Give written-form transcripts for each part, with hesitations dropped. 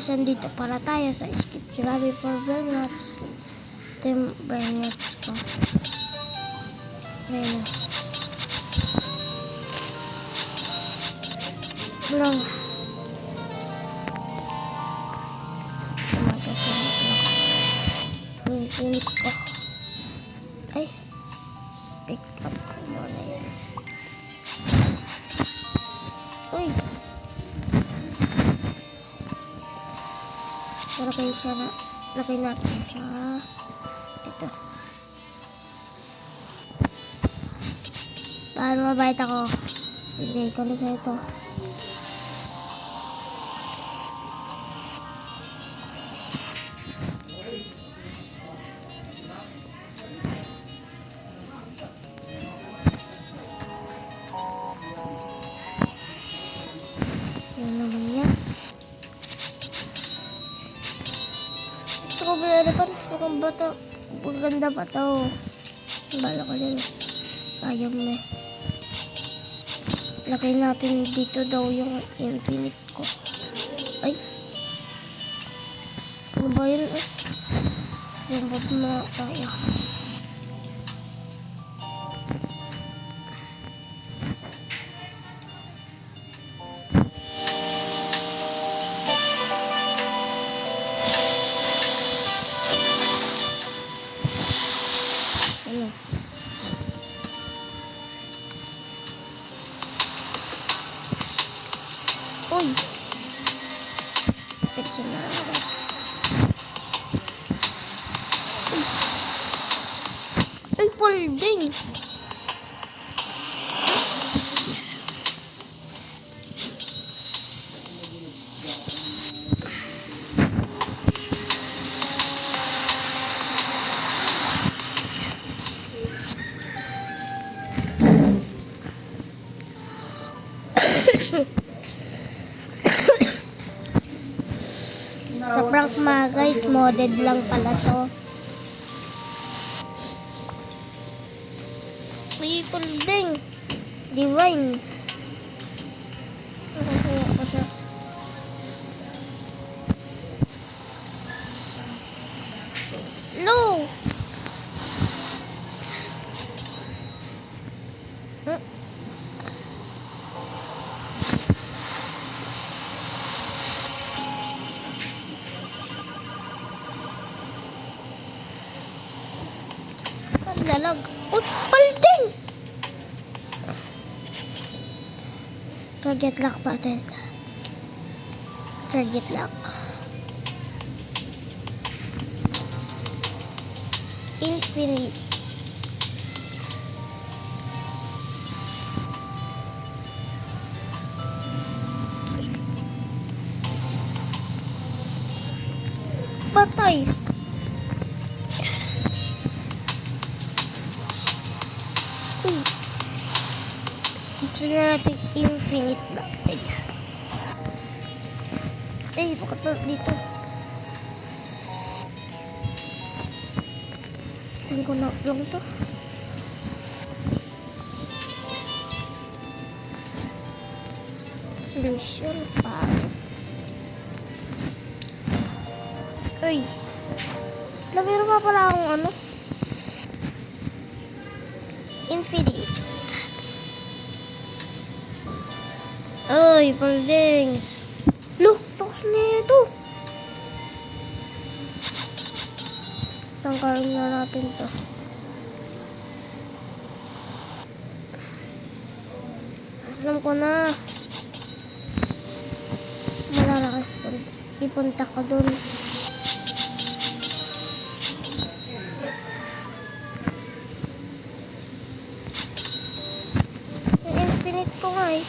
guys, andito para tayo sa Skip Tsunami for Brain Nuts. Ito yung Brain Nuts ko. Ayan. Lang. Yung unit ko. Ay. Pick up ko muna yun. Uy. Lagay natin siya dito. Para mabait ako. Bigay ko na sa ito. Yan naman yan. Ito ko ba elephant? Ito kong bata. Maganda pa ito. Bala ko din. Ayaw mo. Lagay natin dito daw yung infinite ko. Ay. Ano ba yun? Lambot na tayo. Ano? Uy! Pixel na ako. Ay, folding! Sa prank mga guys, modded lang pala to. May folding. Divine. Nakakuha ko siya. No! Lalag. Oh, folding! Target lock natin. Target lock. Infinite. Patay. Gusto na natin infinite battle. Ay, bakit ba dito? Saan ko na lang ito? Solution pa. Ay. Meron pa pala akong ano? Infinite. Ay, foldings. Look, lakas na ito. Tanggalin na natin to. Alam ko na. Malalakas po. Ipunta ka dun. Yung infinite ko nga eh.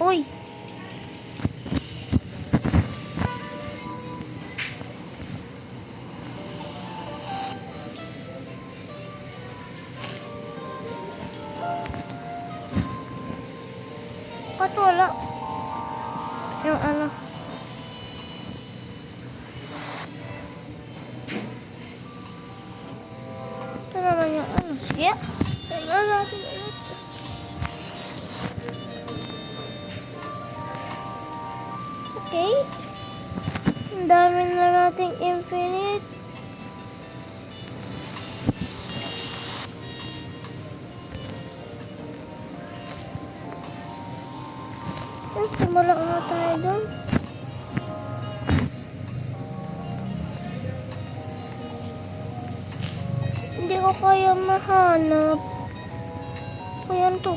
Uy! Ba't wala? Yung ano. Ito naman yung ano. Sige. Tignan natin ulit. Okay. Ang dami na nating infinite. Simula na tayo doon. Hindi ko kaya mahanap. Ayan to.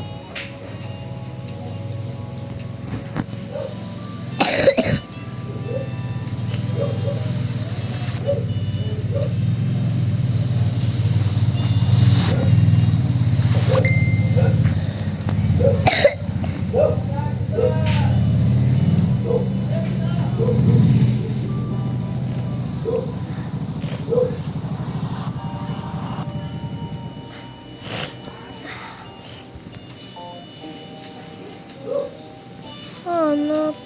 Hanap.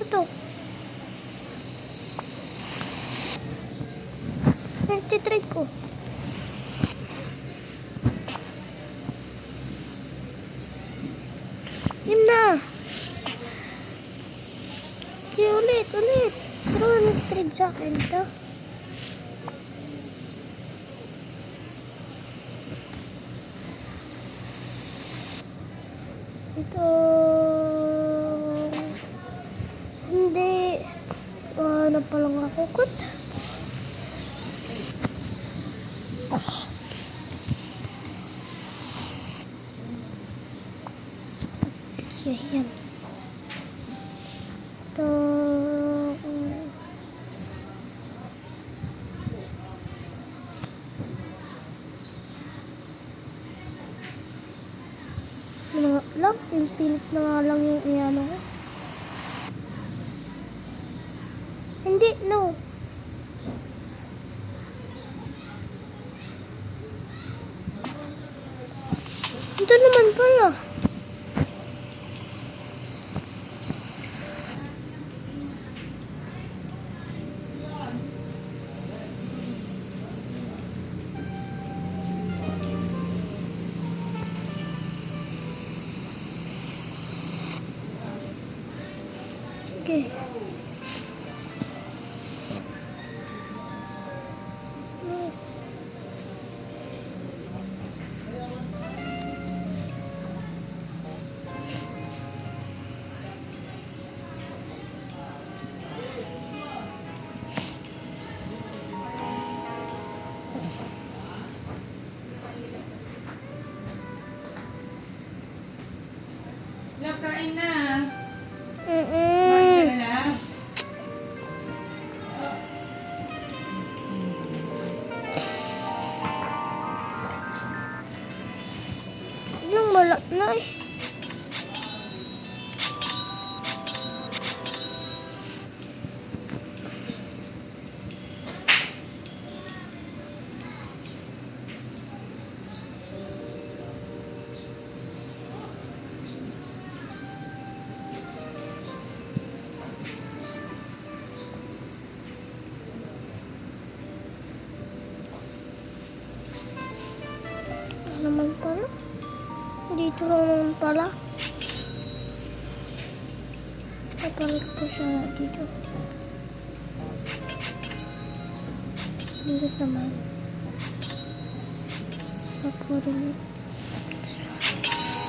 Ito. 23 ko. Yun na. Okay, ulit. Pero nag-trade sa akin ito. Ito. Hindi. Ano palang nakukot? Okay, yan. Ito. Ano nga lang? Infinite na nga lang yung iano ko. Hindi, no. Ito naman pala. Okay. Love, kain na. Kumain ka na, love. Yung malak na eh. Naman pala. Dito lang naman pala. Kapalit ko siya dito. Dito naman. Papurin.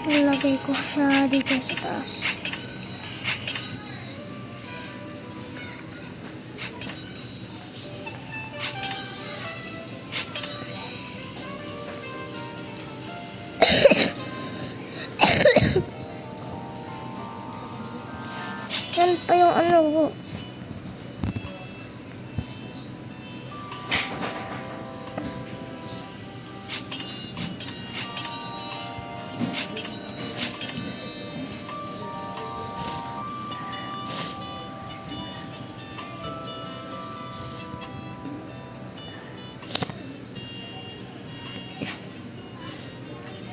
Nalagay ko siya dito sa taas. Yan pa yung ano ko.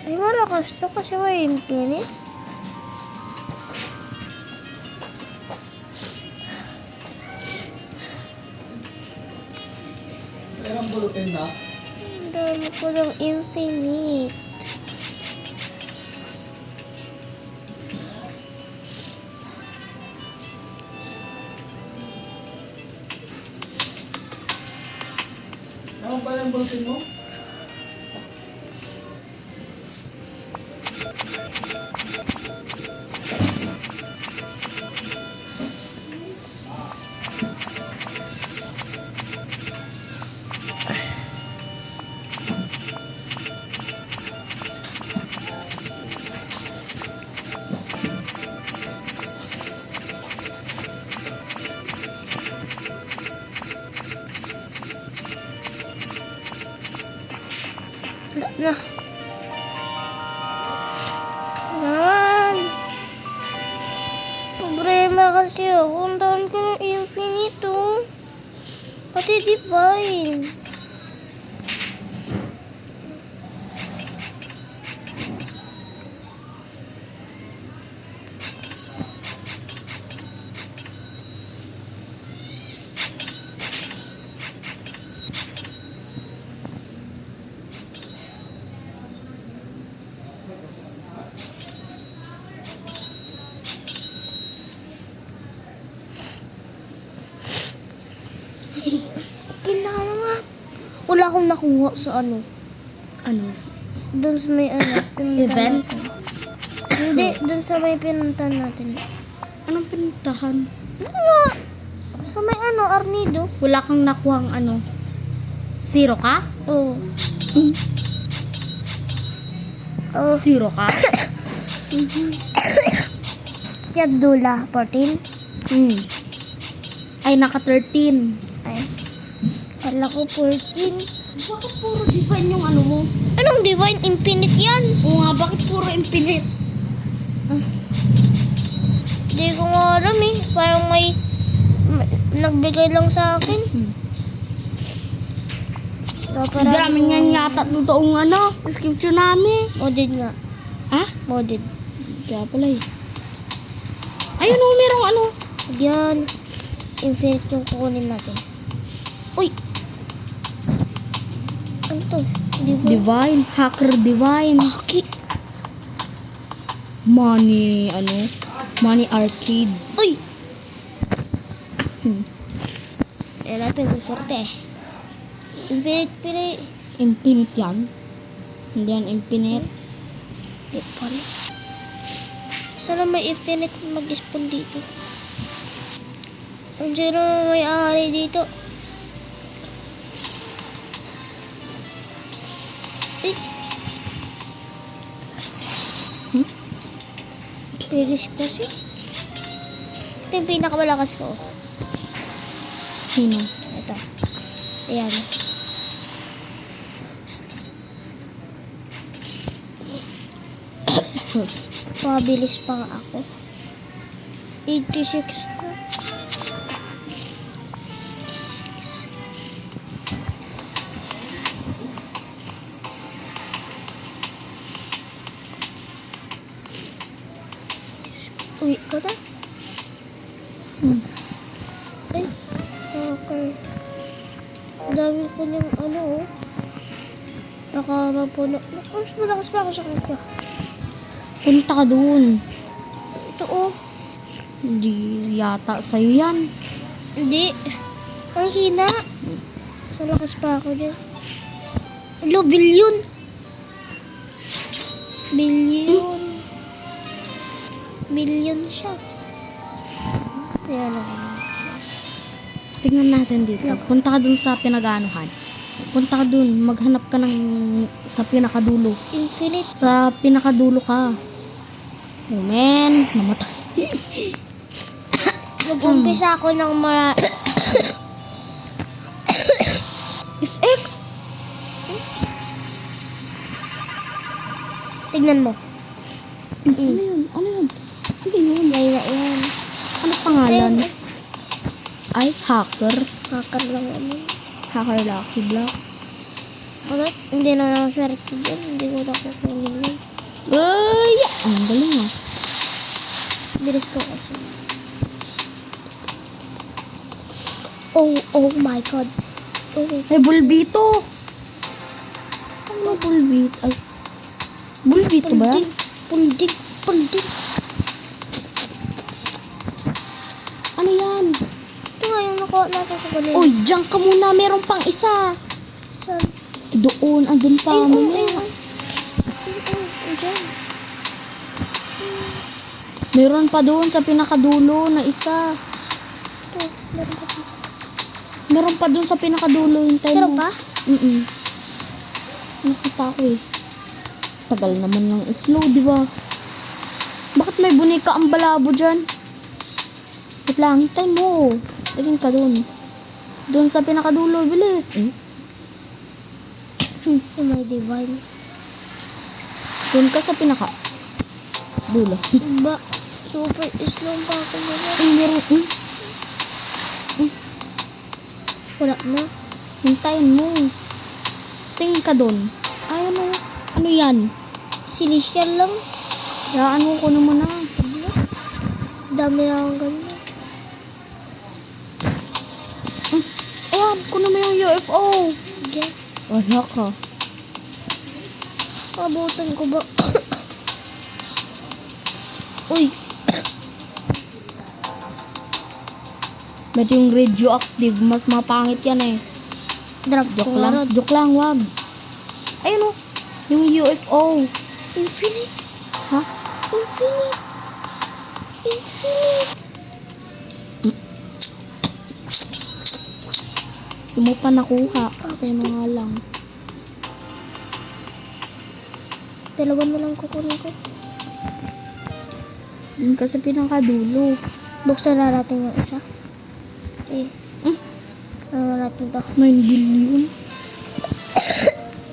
Ay, malakas to kasi may infinite. Meron bulutin na. Ang dami ko ng infinite. Meron ba yung bulutin mo? Wala na. Yan. Problema kasi ako. Ang dami ko ng infinite, oh. Pati divine. Kinama. Wala akong nakuha sa ano. Ano? Doon sa may ano. pinuntahan Event? natin. Hindi, doon sa may pinuntahan natin. Anong pinuntahan? Ano nga? Sa may ano, Arnido. Wala kang nakuhang ano? Zero ka? Oo. Oh, Zero ka? si Abdullah, 14. Hmm. Ay, naka 13. Ay. Kala ko 14. Bakit puro divine yung ano mo? Anong divine? Infinite yan. Oo nga, bakit puro infinite? Hindi ko nga alam eh. Parang may nagbigay lang sa akin. Marami nga yata totoong ano, description namin. Moded nga. Ha? Moded. Kaya pala eh. Ayun o, merong ano. Yan. Infinite yung kukunin natin. Uy! Ano to? Divine. Divine, hacker divine. Okay. Money, ano? Money arcade. Uy! Eh natin, susorte. Infinite pili. Infinite yan. Hindi yan infinite. Di pala. Sana may infinite mag-spawn dito. Ang zero may ari dito. Eh. Piris kasi. Ito yung pinakamalakas ko. Sino? Ito. Ayan. Pabilis pa nga ako. 86 na. Uy, ko na? Ay, okay. Ang dami ko niyang ano, oh. Nakamapuno. Mas malakas pa ako sa kanya. Punta ka doon. Ito, oh. Hindi yata sa'yo yan. Hindi. Ang hina. Mas malakas pa ako dyan. Hello, billion. Billion. Billion siya. Ayan ako. Tingnan natin dito. Punta ka dun sa pinag-anuhan. Punta ka dun. Maghanap ka ng sa pinakadulo. Infinite. Sa pinakadulo ka. Oh man, namatay. Nag-umpisa ako ng Is X? Tignan mo. Ano yun? Ano yun? Ano yun? May na yan. Ano pangalan? Eh, Ay, hacker. hacker lang ano. Hacker Lucky Block. Ano? Hindi na naman swerte dyan. Hindi ko na kukunin yun. Ay! Ang galing ah. Bilis ko kasi. Oh my god. Okay. Ay, bulbito! Ano bulbito? Ay. Bulbito ba? Puldig. Ano yan? Ito nga yung nakuha natin sa kanila. Uy, diyan ka muna. Meron pang isa. Saan? Doon, andun pa. Ayun, Mamaya. Diyan. Meron pa doon sa pinakadulo na isa. Ito, meron pa. Meron pa doon sa pinakadulo. Hintay Meron mo. pa? Nakita ko eh. Tagal naman ng slow, di ba? Bakit may bunika ang balabo dyan? Wait lang, hintay mo. Tingin ka doon. Doon sa pinakadulo, bilis. Yung may divine. Doon ka sa pinaka. Dulo. Ba? Super slow pa ako nila. Ay, meron. Wala na. Hintayin mo. Tingin ka doon. Ay, ano yan? Silicial lang. Raan mo ko naman na. Dami na akong ganyan. Ayan, kuno mo yung UFO. Diyan. Wala ka. Abutan ko ba? Uy. Ba't yung radioactive? Mas mapangit yan eh. Drop ko Joke nga lang. ron. Joke lang, wag. Ayun o. Yung UFO. Infinite. Ha? Infinite. Hindi mo pa nakuha. Kasi nga lang. Dalawa na lang kukunin ko. Doon ka sa pinakadulo. Buksan na natin yung isa. Eh. Ano na natin to? 9 billion.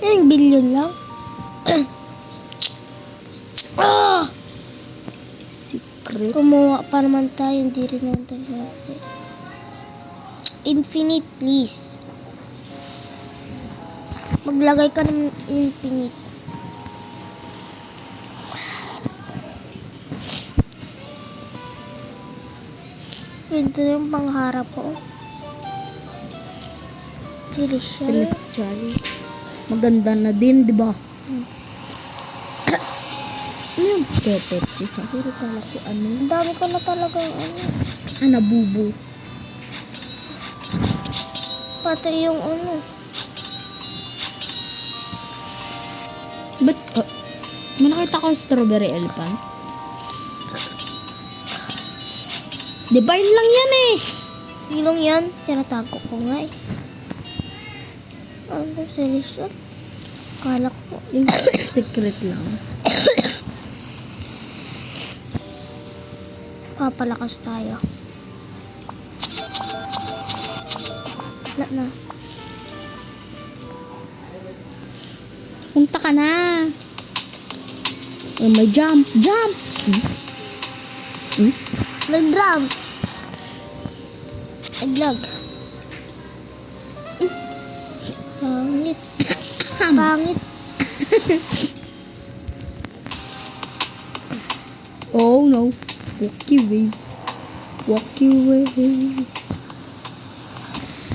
Yung billion lang. Secret. Kumuha pa naman tayo. Hindi rin naman tayo happy. Infinite, please. Maglagay ka ng infinite. Ito yung pangharap ko. Celestial. Celestial. Maganda na din, di ba? Ano yung Tetris? Siguro kala ko ano. Ang dami ko na talaga ano. Nabubo. Pati yung ano. But, may nakita ko yung strawberry elephant. Divine lang yan eh. Ilong yan. Tinatago ko nga eh. Ano celestial? Kala ko. Yung secret lang. Papalakas tayo. Wala na. Punta ka na. Oh, may jump. Jump! Nag-drum. Naglag. Pangit. Pangit. Oh no. Walkie wave. Walkie wave.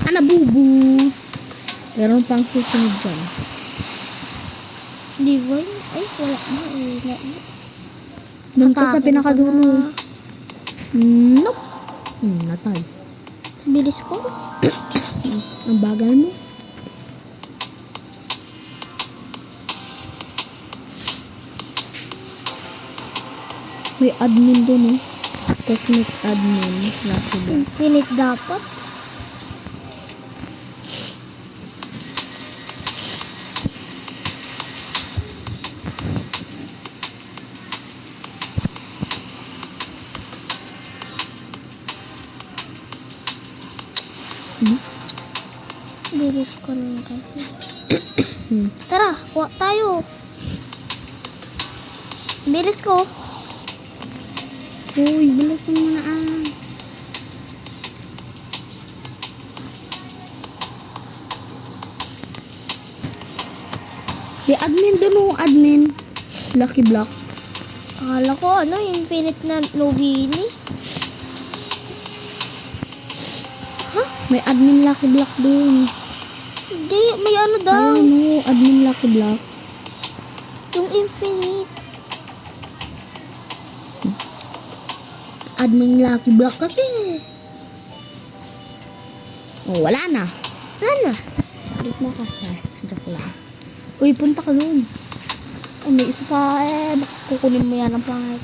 Nabubo. Meron pang susunod dyan. Divine? Ay, wala na. Wala na. Doon ka sa Atake pinakadulo. na. Nope. Natay. Bilis ko. Ang bagal mo. May admin doon eh. Cosmic admin. Lucky ba? Infinite dapat. Bilis ko lang kasi. Tara, kuha tayo. Bilis ko. Uy, bilis mo muna Si admin doon o admin. Lucky block. Akala ko infinite na Nobini. May admin lucky block doon. Hindi, may ano daw. Ayun o, admin lucky block. Yung infinite. Admin lucky block kasi. Oh, wala na. Wala na. Ulit mo kasi. Joke lang. Uy, punta ka doon. Ay, may isa pa baka kukunin mo yan ang pangit.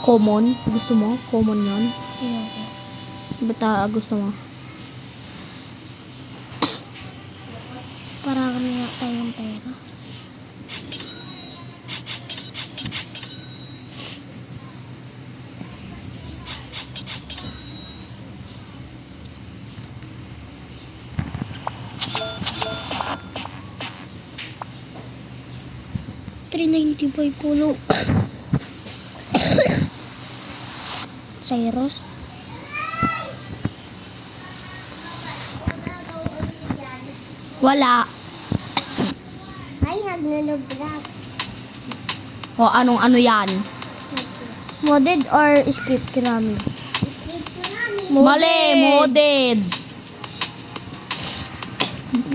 Common? Gusto mo? Common yan? Ayoko. Bata gusto mo? Para kami nga tayong pera. $3.95 pulo. Cyrus. Wala. Ay, naglalabrak. O, anong ano yan? Modded or skip namin? Mali, modded.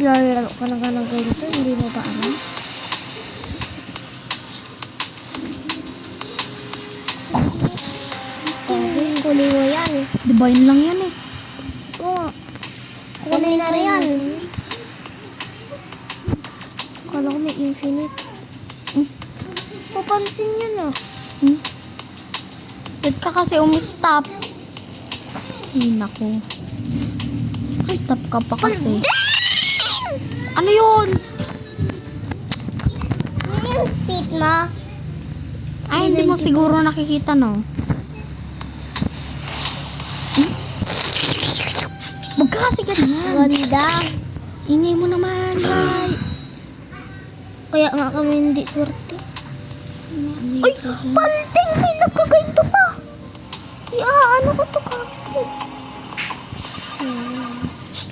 Lalaro ka na ng ganito, hindi mo pa alam? Kunin mo yan. Divine lang yan eh. Oo. Kunin na yan. Kala ko may infinite. Papansin nyo na. Ba't ka kasi umistop? Ay, naku. Stop ka pa kasi. Ano yun? Ano yung speed mo? Ay, hindi mo siguro nakikita, no? Huwag ka kasi ganyan. Ganda. Ingay mo naman, Sai. Kaya nga kami hindi swerte. Ay, Palting! May nagkaganto pa! Ano ko to kakastig?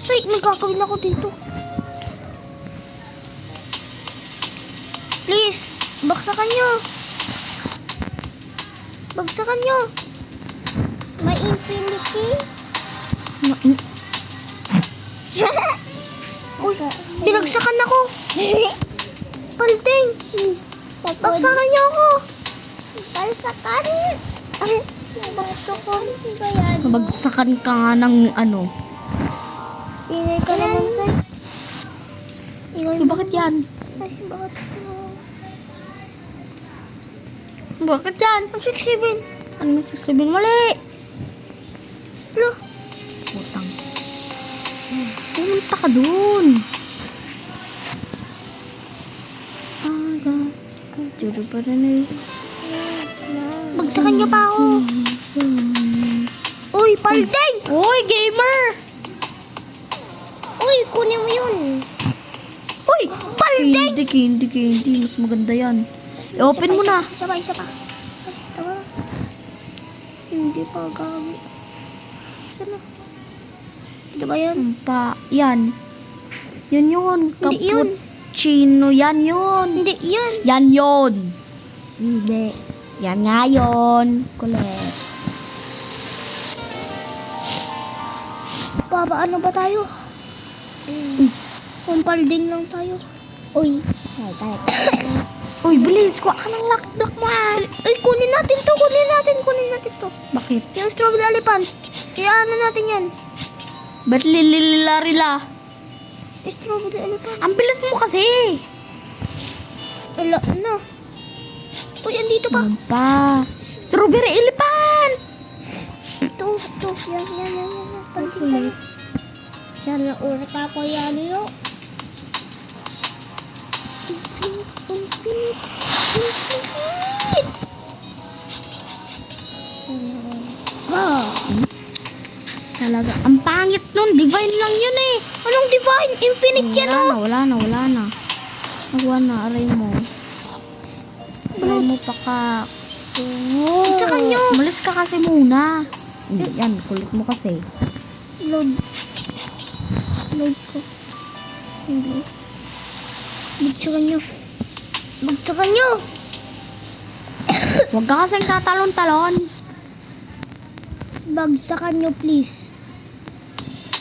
Say, nagkakawin ako dito. Please, baksakan nyo. Bagsakan nyo. May infinity. Uy, binagsakan ako. Palting! Bagsakan niyo ako! Bagsakan! Bagsakan? Hindi ba yan? Bagsakan ka nga ng ano. Ingay ka naman, Say. Ingay Ay, bakit yan? Ay, bakit? Bakit yan? Ang 6-7. Ano may sasabihin? Mali! Lo, Putang. Pumunta ka dun. Aga. Juro pa rin eh. bagsakan niyo pa ako. Uy, Palting! Uy, gamer! Uy, kunin mo yun. Uy, Palting! Candy. Mas maganda yan. I-open mo na. Isa pa. Ay, tawa na. Hindi pa gabi. Sana? Ito ba yan? Yan. Yun. Hindi yun. Cappuccino. Yan yun. Hindi yan. Yan yun. Hindi. Yan nga yun. Kulit. Baba, ano ba tayo? Pampalding lang tayo. Uy. Uy, bilis. Kuha ka ng lock block mo ah. Uy, kunin natin to. Bakit? Yung strawberry elephant. Ano natin yan? Ba't lililarila? Strawberry elephant. Ang bilis mo kasi. Wala na. Uy, andito pa. Ano pa? Strawberry elephant! Ito. Yan. Paligid. Sana urat ako yan, yo. Infinite. Talaga. Ang pangit nun. Divine lang yun eh. Anong divine? Infinite yan, oh. Wala na. Awa na, aray mo. Aray mo pa ka. Isa ka nyo. Umalis ka kasi muna. Hindi, yan, kulit mo kasi. Load. Load ko. Hindi. Bagsakan nyo. Bagsakan nyo! Huwag ka kasing tatalon-talon. Bagsakan nyo, please.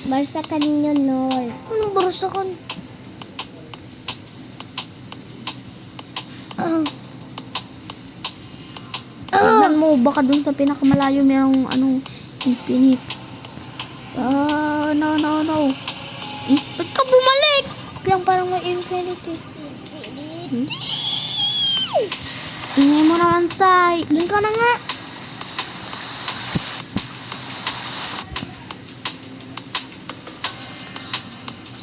Barsakan nyo, Nor. Anong bagsakan? Tignan mo, baka dun sa pinakamalayo merong infinite. No. Ba't ka bumalik? Lang parang may infinity. Ingay mo naman, Sai. Doon ka na nga.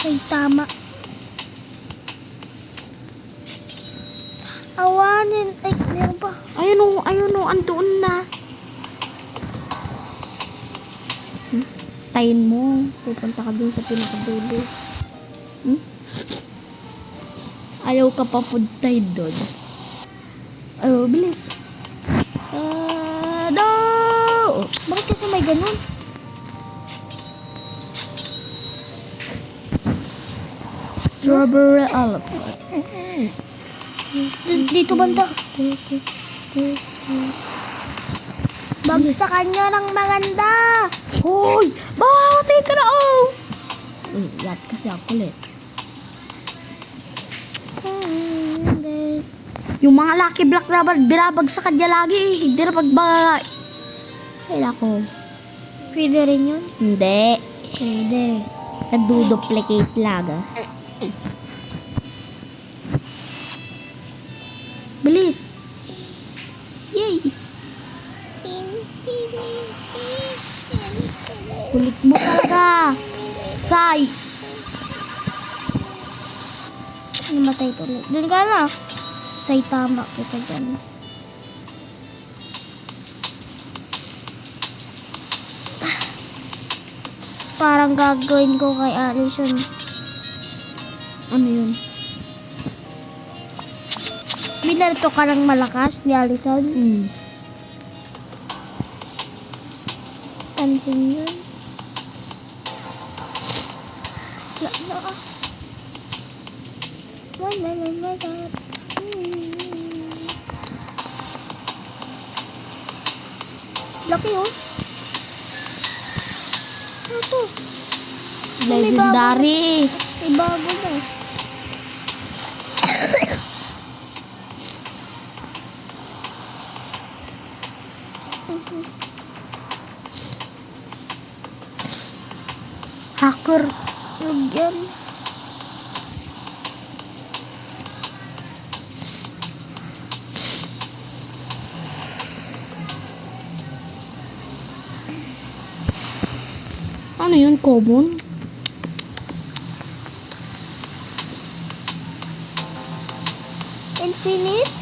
Say, tama. Awanin. Ay, meron pa. Ayun o, andoon na. Tayin mo. Pupunta ka dun sa pinakadulo. Ayaw ka pa puntay doon. Ayaw, bilis. No! Bakit kasi may ganun? Strawberry elephant. Dito banda. Bagsakan nyo ng maganda. Hoy! Bakit ka na oh! Yat kasi ako ulit. Yung mga lucky block na binabagsak ka dyan lagi. Hindi na pagbagay. Kaya ako. Pwede rin yun. Hindi. Pwede. Nagdo-duplicate lang ah. Bilis. Yay. Kulit mo talaga. Sai. Namatay tuloy. Doon ka na. Say, tama kita dyan. Parang gagawin ko kay Allison. Ano yun? Binarito ka ng malakas ni Allison. Pansin yun. Laki oh. Ano to? Legendary. May bago na. Hacker. Huwag yan. Ano yun? Common? Infinite?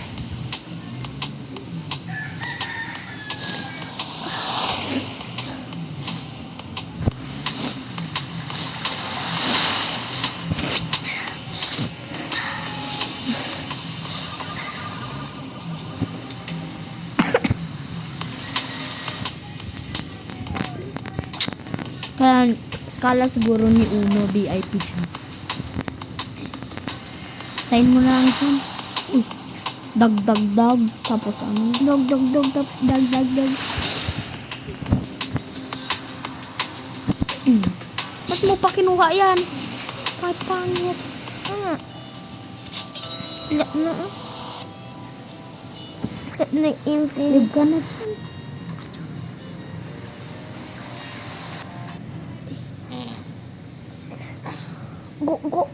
Kala siguro ni Uno VIP siya. Tayin mo na lang dyan. Uy. Dag. Tapos ano? Dog. Tapos dag. Ba't mo pa kinuha yan? Kahit pangit. Na infinite. Live ka na dyan. Go.